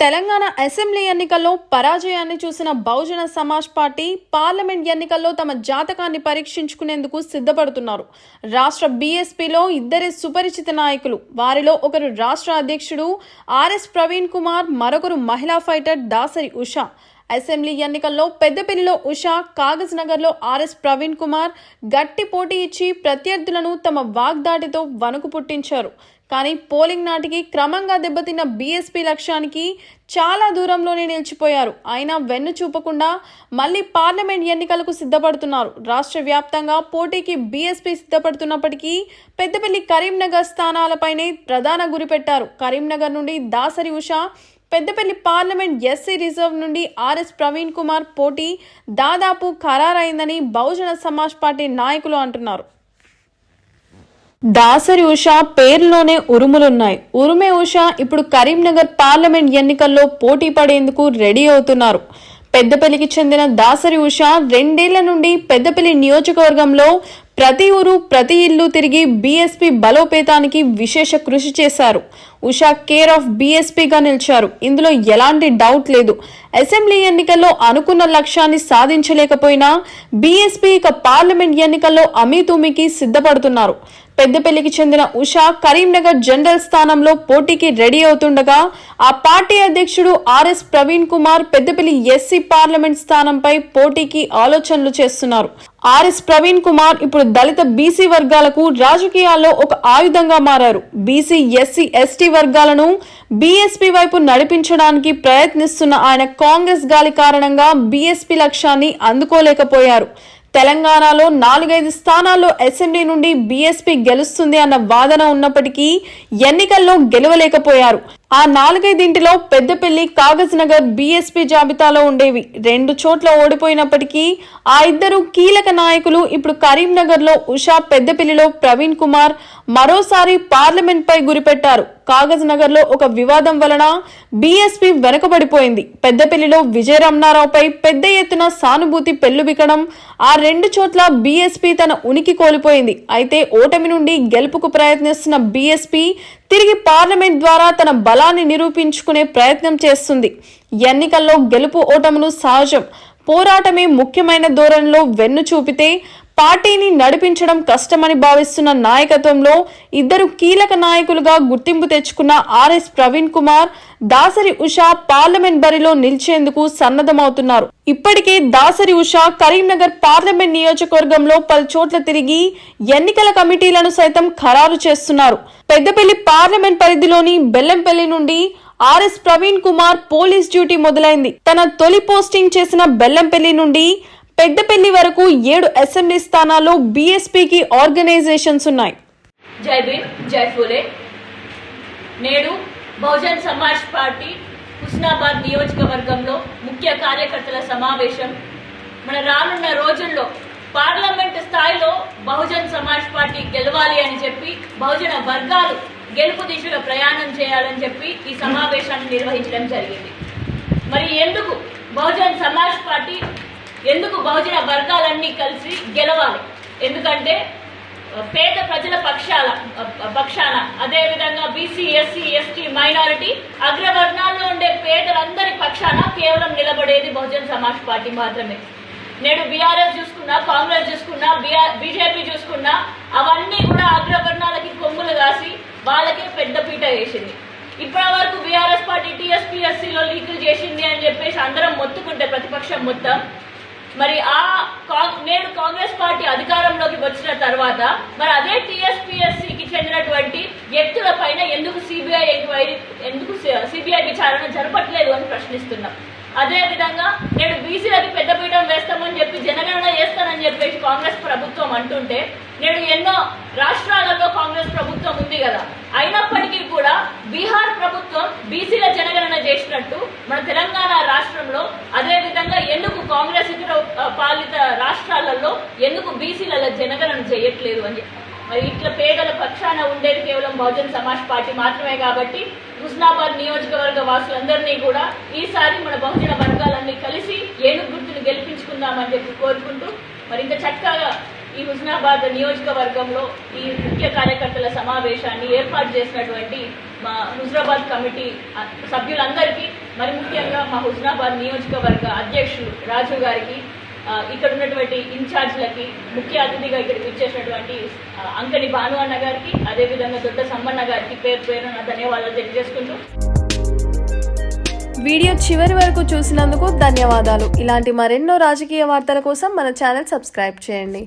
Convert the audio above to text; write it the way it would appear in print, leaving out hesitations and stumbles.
Telangana assembly ఎన్నికల్లో పరాజయాన్ని చూసిన Bahujan Samaj party parliament ఎన్నికల్లో తమ జాతకాన్ని పరీక్షించుకునేందుకు సిద్ధపడుతున్నారు. రాష్ట్ర బీఎస్పీలో ఇద్దరు సుపరిచిత నాయకులు. వారిలో ఒకరు రాష్ట్ర అధ్యక్షుడు ఆర్ఎస్ ప్రవీణ్ కుమార్, మరొకరు మహిళా ఫైటర్ దాసరి ఉషా. అసెంబ్లీ ఎన్నికల్లో పెద్దపల్లిలో ఉషా, కాగజ్ నగర్లో ఆర్ఎస్ ప్రవీణ్ కుమార్ గట్టి పోటీ ఇచ్చి ప్రత్యర్థులను తమ వాగ్దాటితో వణుకు పుట్టించారు. కానీ పోలింగ్ నాటికి క్రమంగా దెబ్బతిన్న బీఎస్పీ లక్ష్యానికి చాలా దూరంలోనే నిలిచిపోయారు. అయినా వెన్ను చూపకుండా మళ్లీ పార్లమెంట్ ఎన్నికలకు సిద్ధపడుతున్నారు. రాష్ట్ర వ్యాప్తంగా పోటీకి బీఎస్పీ సిద్ధపడుతున్నప్పటికీ పెద్దపల్లి, కరీంనగర్ స్థానాలపైనే ప్రధాన గురిపెట్టారు. కరీంనగర్ నుండి Dasari Usha, Peddapalli parliament SC reserve నుండి ఆర్ఎస్ ప్రవీణ్ కుమార్ పోటీ దాదాపు ఖరారైందని బహుజన సమాజ్ పార్టీ నాయకులు అంటున్నారు. దాసరి ఉషా పేరులోనే ఉరుములున్నాయి. ఉరుమే ఉషా ఇప్పుడు కరీంనగర్ పార్లమెంట్ ఎన్నికల్లో పోటీ పడేందుకు రెడీ అవుతున్నారు. పెద్దపల్లికి చెందిన దాసరి ఉషా 2 ఏళ్ల నుండి పెద్దపల్లి నియోజకవర్గంలో ప్రతి ఊరు, ప్రతి ఇల్లు తిరిగి బీఎస్పీ బలోపేతానికి విశేష కృషి చేశారు. ఉషా కేర్ ఆఫ్ బీఎస్పీగా నిలిచారు. ఇందులో ఎలాంటి డౌట్ లేదు. అసెంబ్లీ ఎన్నికల్లో అనుకున్న లక్ష్యాన్ని సాధించలేకపోయినా బీఎస్పీ ఇక పార్లమెంట్ ఎన్నికల్లో అమీతుమీకి సిద్ధపడుతున్నారు. పెద్దపల్లికి చెందిన ఉషా కరీంనగర్ జనరల్ స్థానంలో పోటీకి రెడీ అవుతుండగా ఆ పార్టీ అధ్యక్షుడు RS Praveen Kumar Peddapalli SC parliament స్థానంపై పోటీకి ఆలోచనలు చేస్తున్నారు. ఆర్ఎస్ ప్రవీణ్ కుమార్ ఇప్పుడు దళిత బీసీ వర్గాలకు రాజకీయాల్లో ఒక ఆయుధంగా మారారు. బీసీ, ఎస్సీ, ఎస్టీ వర్గాలను బీఎస్పీ వైపు నడిపించడానికి ప్రయత్నిస్తున్న ఆయన కాంగ్రెస్ గాలి కారణంగా బీఎస్పీ లక్ష్యాన్ని అందుకోలేకపోయారు. తెలంగాణలో 4-5 స్థానాల్లో అసెంబ్లీ నుండి బీఎస్పీ గెలుస్తుంది అన్న వాదన ఉన్నప్పటికీ ఎన్నికల్లో గెలవలేకపోయారు. ఆ 4-5 పెద్దపల్లి, కాగజ్ నగర్ బీఎస్పీ జాబితాలో ఉండేవి. 2 చోట్ల ఓడిపోయినప్పటికీ ఆ ఇద్దరు కీలక నాయకులు ఇప్పుడు కరీంనగర్ లో ఉషా, పెద్దపల్లిలో ప్రవీణ్ కుమార్ మరోసారి పార్లమెంట్ పై గురిపెట్టారు. కాగజ్ నగర్ లో ఒక వివాదం వలన బీఎస్పీ వెనుకబడిపోయింది. పెద్దపల్లిలో విజయ రమణారావుపై పెద్ద ఎత్తున సానుభూతి పెళ్లుబికడం ఆ 2 చోట్ల బీఎస్పీ తన ఉనికి కోల్పోయింది. అయితే ఓటమి నుండి గెలుపుకు ప్రయత్నిస్తున్న బీఎస్పీ తిరిగి పార్లమెంట్ ద్వారా తన బలాన్ని నిరూపించుకునే ప్రయత్నం చేస్తుంది. ఎన్నికల్లో గెలుపు ఓటములు సహజం. పోరాటమే ముఖ్యమైన ధోరణిలో వెన్ను చూపితే పార్టీని నడిపించడం కష్టమని భావిస్తున్న నాయకత్వంలో ఇద్దరు కీలక నాయకులుగా గుర్తింపు తెచ్చుకున్న ఆర్ఎస్ ప్రవీణ్ కుమార్, దాసరి ఉషా పార్లమెంట్ బరిలో నిలిచేందుకు సన్నద్ధమవుతున్నారు. ఇప్పటికే దాసరి ఉషా కరీంనగర్ పార్లమెంట్ నియోజకవర్గంలో 10 చోట్ల తిరిగి ఎన్నికల కమిటీలను సైతం ఖరారు చేస్తున్నారు. పెద్దపల్లి పార్లమెంట్ పరిధిలోని బెల్లంపల్లి నుండి RS Praveen Kumar police duty మొదలైంది. తన తొలి పోస్టింగ్ చేసిన బెల్లంపల్లి నుండి పెద్దపల్లి వరకు 7 అసెంబ్లీ స్థానాల్లో బీఎస్పీకి ఆర్గనైజేషన్స్ ఉన్నాయి. జై భీమ్, జై ఫూలే. నేడు బహుజన్ సమాజ్ పార్టీ హుస్నాబాద్ నియోజకవర్గంలో ముఖ్య కార్యకర్తల సమావేశం. మన రానున్న రోజుల్లో పార్లమెంట్ స్థాయిలో బహుజన్ సమాజ్ పార్టీ గెలవాలి అని చెప్పి బహుజన వర్గాలు గెలుపు దిశగా ప్రయాణం చేయాలని చెప్పి ఈ సమావేశాన్ని నిర్వహించడం జరిగింది. మరి ఎందుకు బహుజన్ సమాజ్ పార్టీ, ఎందుకు బహుజన వర్గాలన్నీ కలిసి గెలవాలి? ఎందుకంటే పేద ప్రజల పక్షాన అదేవిధంగా బీసీ, ఎస్సీ, ఎస్టీ, మైనారిటీ, అగ్రవర్ణాల్లో ఉండే పేదలందరి పక్షాన కేవలం నిలబడేది బహుజన్ సమాజ్ పార్టీ మాత్రమే. నేడు బీఆర్ఎస్ చూసుకున్నా, కాంగ్రెస్ చూసుకున్నా, బీజేపీ చూసుకున్నా అవన్నీ కూడా అగ్రవర్ణాలకి కొమ్ములు కాసి వాళ్ళకే పెద్ద పీట వేసింది. ఇప్పటి వరకు బీఆర్ఎస్ పార్టీ టీఎస్పీఎస్సీలో లీకులు చేసింది అని చెప్పేసి అందరం మొత్తుకుంటే ప్రతిపక్షం మొత్తం, మరి నేడు కాంగ్రెస్ పార్టీ అధికారంలోకి వచ్చిన తర్వాత మరి అదే టీఎస్పీఎస్సీకి చెందినటువంటి వ్యక్తుల పైన ఎందుకు సిబిఐ విచారణ జరపట్లేదు అని ప్రశ్నిస్తున్నాం. అదేవిధంగా నేడు బీసీలకి పెద్దపీఠం వేస్తామని చెప్పి జనగణన చేస్తానని చెప్పేసి కాంగ్రెస్ ప్రభుత్వం అంటుంటే, నేడు ఎన్నో రాష్ట్రాలలో కాంగ్రెస్ ప్రభుత్వం ఉంది కదా, అయినప్పటికీ కూడా బీహార్ ప్రభుత్వం బీసీల జనగణన చేసినట్టు మన తెలంగాణ రాష్ట్రంలో అదేవిధంగా ఎందుకు కాంగ్రెస్ ఇతర పాలిత రాష్ట్రాలలో ఎందుకు బీసీల జనగణన చేయట్లేదు అని. మరి ఇట్లా పేదల పక్షాన ఉండేది కేవలం బహుజన్ సమాజ్ పార్టీ మాత్రమే. కాబట్టి హుస్నాబాద్ నియోజకవర్గ వాసులందరినీ కూడా ఈసారి మన బహుజన వర్గాలన్నీ కలిసి ఏనుగు గుర్తును గెలిపించుకుందామని చెప్పి కోరుకుంటూ, మరి ఇంకా చక్కగా ఈ హుస్నాబాద్ నియోజకవర్గంలో ఈ ముఖ్య కార్యకర్తల సమావేశాన్ని ఏర్పాటు చేసినటువంటి మా హుజరాబాద్ కమిటీ సభ్యులందరికీ మరి ముఖ్యంగా మా హుస్నాబాద్ నియోజకవర్గ అధ్యక్షులు రాజు గారికి, ఇక్కడ ఉన్నటువంటి ఇన్ఛార్జ్లకి, ముఖ్య అతిథిగా ఇక్కడికి వచ్చేసినటువంటి అంకని భాను అన్న గారికి, అదేవిధంగా దొడ్డ సమ్మన్న గారికి పేరు పేరున ధన్యవాదాలు తెలియజేసుకుంటూ. వీడియో చివరి వరకు చూసినందుకు ధన్యవాదాలు. ఇలాంటి మరెన్నో రాజకీయ వార్తల కోసం మన ఛానల్ సబ్స్క్రైబ్ చేయండి.